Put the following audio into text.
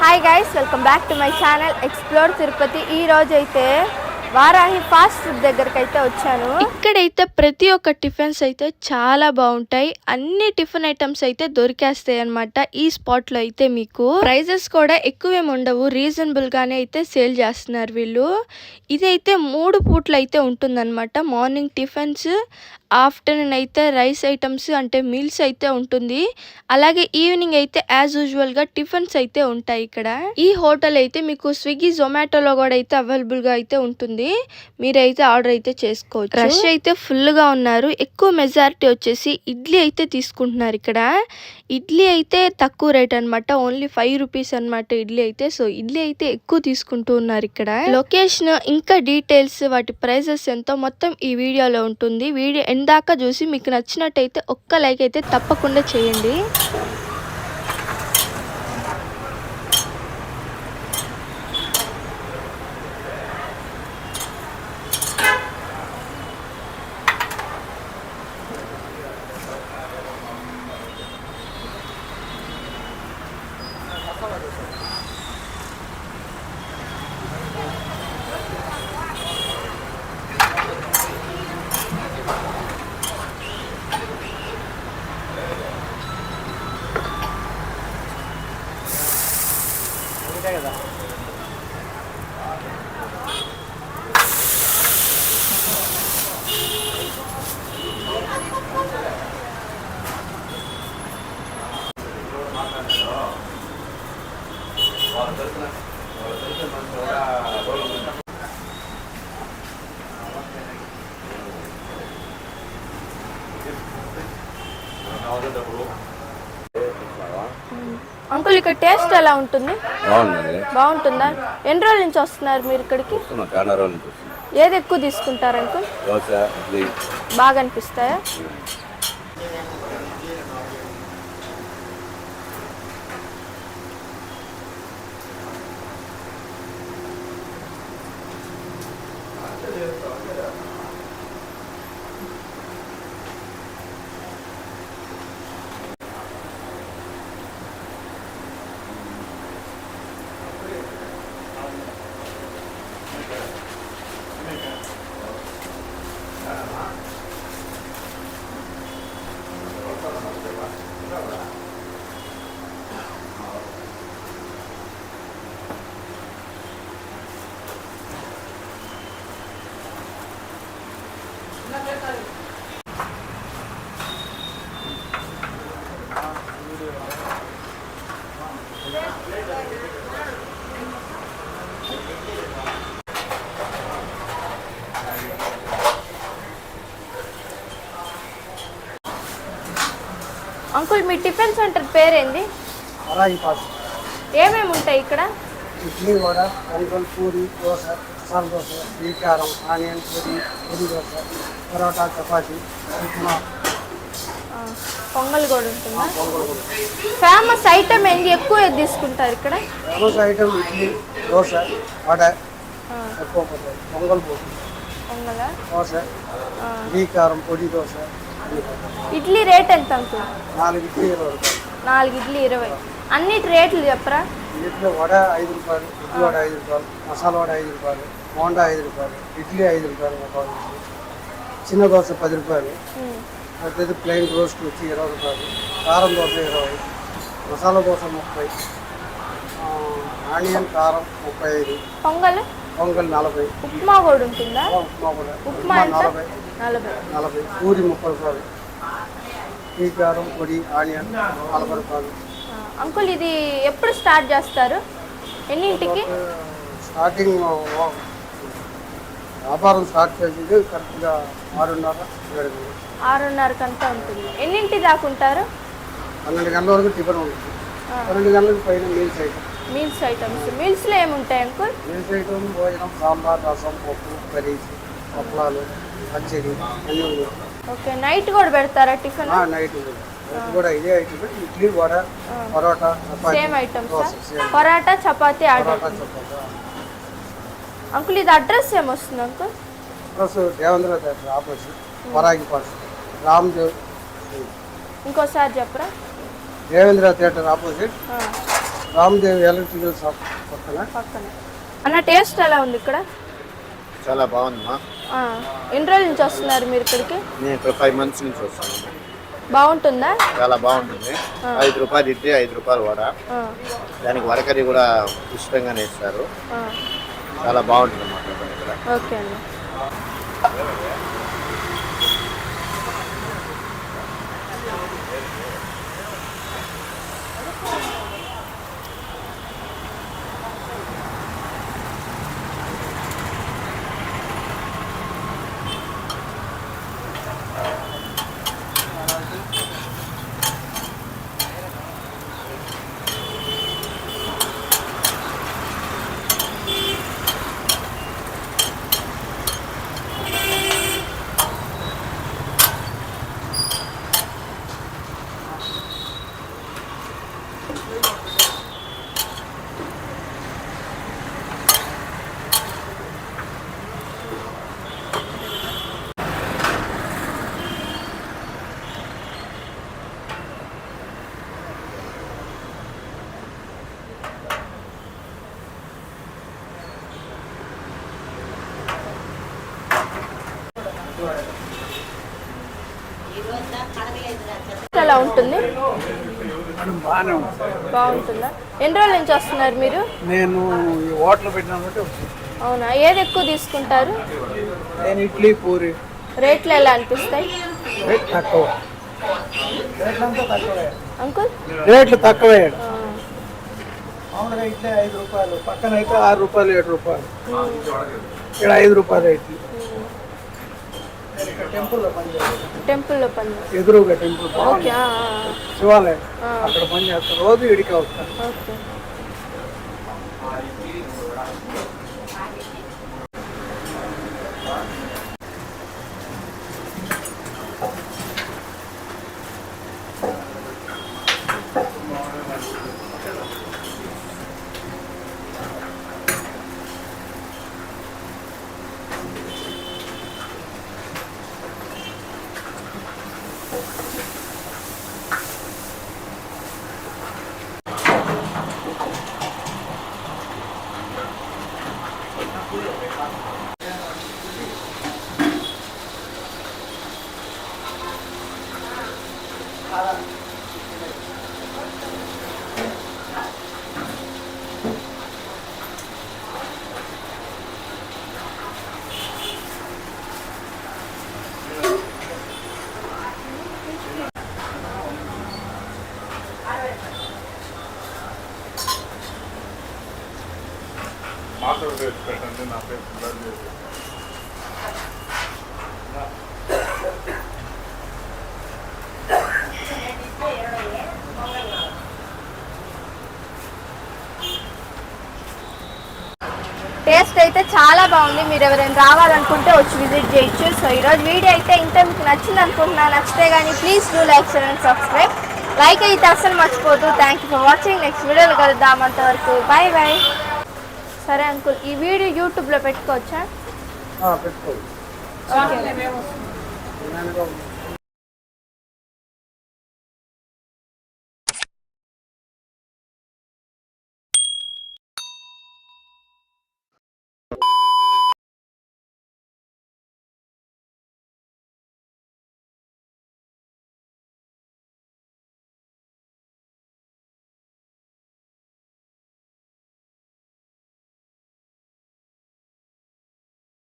Hi guys, welcome back to my channel explore Tirupati. ఈ రోజు అయితే వారాహి ఫాస్ట్ ఫుడ్ దగ్గరికి అయితే వచ్చాను. ఇక్కడైతే ప్రతి ఒక్క టిఫిన్స్ అయితే చాలా బాగుంటాయి. అన్ని టిఫిన్ ఐటమ్స్ అయితే దొరికేస్తాయి అన్నమాట. ఈ స్పాట్ లో అయితే మీకు ప్రైజెస్ కూడా ఎక్కువేమి ఉండవు, రీజనబుల్ గానే అయితే సేల్ చేస్తున్నారు వీళ్ళు. ఇదైతే 3 పూట్లు అయితే ఉంటుందన్నమాట. మార్నింగ్ టిఫిన్స్, ఆఫ్టర్నూన్ అయితే రైస్ ఐటమ్స్ అంటే మీల్స్ అయితే ఉంటుంది. అలాగే ఈవినింగ్ అయితే యాజ్ యూజువల్ గా టిఫిన్స్ అయితే ఉంటాయి ఇక్కడ. ఈ హోటల్ అయితే మీకు స్విగ్గీ, జొమాటోలో కూడా అయితే అవైలబుల్ గా అయితే ఉంటుంది. మీరైతే ఆర్డర్ అయితే చేసుకోవచ్చు. రష్ అయితే ఫుల్ గా ఉన్నారు. ఎక్కువ మెజారిటీ వచ్చేసి ఇడ్లీ అయితే తీసుకుంటున్నారు ఇక్కడ. ఇడ్లీ అయితే తక్కువ రేట్ అనమాట, ఓన్లీ 5 రూపీస్ అనమాట ఇడ్లీ అయితే. సో ఇడ్లీ అయితే ఎక్కువ తీసుకుంటూ ఉన్నారు ఇక్కడ. లొకేషన్ ఇంకా డీటెయిల్స్, వాటి ప్రైజెస్ ఎంతో మొత్తం ఈ వీడియోలో ఉంటుంది. వీడియో ఎందాక చూసి మీకు నచ్చినట్టయితే ఒక్క లైక్ అయితే తప్పకుండా చేయండి. అంకుల్, ఇక్కడ టేస్ట్ ఎలా ఉంటుంది? బాగుంటుందా? ఎన్ని రోజుల నుంచి వస్తున్నారు మీరు ఇక్కడికి? ఏది ఎక్కువ తీసుకుంటారు అంకుల్? బాగా అనిపిస్తాయా? అంకుల్, మీ టిఫిన్ సెంటర్ పేరేంది? ఏమేమి ఉంటాయి ఇక్కడ? ఇడ్లీ, వడ, పొంగల్, పూరి, దోశ, మసాలా దోశ, బీకారం, ఆనియన్, పూరి దోశ, పరోటా, చపాతి, ఉప్మా, పొంగల్ కూడా ఉంటుందా? ఫేమస్ ఐటమ్ ఏంది? ఎక్కువ ఏది తీసుకుంటారు ఇక్కడ? ఫేమస్ ఐటమ్ ఇడ్లీ, దోశ, వడ ఎక్కువ పోతుంది. పొంగల్ పోతుంది, పొంగల, దోశ, బీకారం, పొడి దోశ. ఇడ్లీ రేట్ ఎంత అంకుల్? 4 ఇడ్లీ 20 రూపాయలు. 4 ఇడ్లీ 20. అన్నిటి రేట్లు చెప్పరా? ఇడ్లీ వడ 5 రూపాయలు, ఇడ్లీ వడ 5 రూపాయలు, మసాలా వడ 5 రూపాయలు, బోండా 5 రూపాయలు, ఇడ్లీ 5 రూపాయలు, చిన్న దోశ 10 రూపాయలు, అయితే ప్లెయిన్ రోస్ట్ వచ్చి 20 రూపాయలు, కారం దోశ 20, మసాలా దోశ 30, ఆనియన్ కారం 35, పొంగల్ 40, ఉప్మా కూడా ఉంటుందా? ఉప్మా 40, పూరి 30 రూపాయలు, ఈ కారం పొడి ఆనియన్ 40 రూపాయలు. అంకుల్, ఇది ఎప్పుడు స్టార్ట్ చేస్తారు? ఎన్నింటికి స్టార్టింగ్? వ్యాపారం స్టార్ట్ చేసింది కరెక్ట్గా 6:30 కంతా ఉంటుంది. ఎన్నింటి దాకా ఉంటారు? 12 గంటల వరకు టిఫిన్ ఉంటుంది. 12 గంటలకు పైన మీల్స్ ఐటమ్. Meals items. మీల్స్లో ఏముంటాయి అంకుల్? మీల్స్ ఐటమ్ భోజనం, సాంబార్, రసం, పప్పు, కర్రీస్, పప్పలాలు, పచ్చడి అన్నీ ఉన్నాయి. ఓకే. నైట్ కూడా పెడతారా టిఫిన్? నైట్ కూడా ఇదే item. Idli, vada, parotta, chapati. Same items. Parotta, chapati order. Uncle, ఇది అడ్రస్ ఏమొస్తుంది uncle? Address Devendra theatre opposite, వరాగి పాస్, రామ్దేవ్. ఇంకోసారి చెప్పరా? Devendra theatre opposite, Ramadevi electrical shop పక్కనే. అన్న టేస్ట్ ఎలా ఉంది ఇక్కడ? చాలా బాగుందమ్మా. ఎన్ని రోజుల నుంచి వస్తున్నారు మీరు ఇక్కడికి? నేను ఇక్కడ 5 months నుంచి వస్తాను. బాగుంటుందా? చాలా బాగుంటుంది. 5 రూపాయలు ఇడ్లీ, 5 రూపాయలు వడ. దానికి వడకరి కూడా ఇష్టంగానే ఇస్తారు. చాలా బాగుంటుంది అన్నమాట ఇక్కడ. ఓకే అండి. ఎలా ఉంటుంది? బాగుంటుందా? ఎన్ని రోజుల నుంచి వస్తున్నారు మీరు? నేను ఈ హోటల్ పెట్టిన బట్టి. అవునా? ఏది ఎక్కువ తీసుకుంటారు? నేను ఇడ్లీ పూరి. రేట్లు ఎలా అనిపిస్తాయి? రేట్ తక్కువ. రేట్లంతా తక్కువే అంకుల్. రేట్లు తక్కువే. మామూలుగా ఇడ్లీ 5 రూపాయలు, పక్కన అయితే 6 రూపాయలు 7 రూపాయలు. ఇక్కడ 5 రూపాయలు ఇడ్లీ. టెంపుల్లో పని ఎదురుగా టెంపుల్ ఓకే. శివాలయం అక్కడ పని చేస్తారు. రోజు ఇడికి వస్తారు. ఓకే. పెట్టండి. నా పేరు టేస్ట్ అయితే చాలా బాగుంది. మీరు ఎవరైనా రావాలనుకుంటే వచ్చి విజిట్ చేయొచ్చు. సో ఈరోజు వీడియో అయితే ఇంత మీకు నచ్చింది అనుకుంటున్నాను. నచ్చితే కానీ please do like, share and subscribe. Like అయితే అసలు మర్చిపోదు. Thank you for watching. Next వీడియోలో కలుద్దాం. అంతవరకు బాయ్ బాయ్. సరే అంకుల్, ఈ వీడియో యూట్యూబ్లో పెట్టుకోవచ్చా? పెట్టుకోవచ్చు. ఓకే.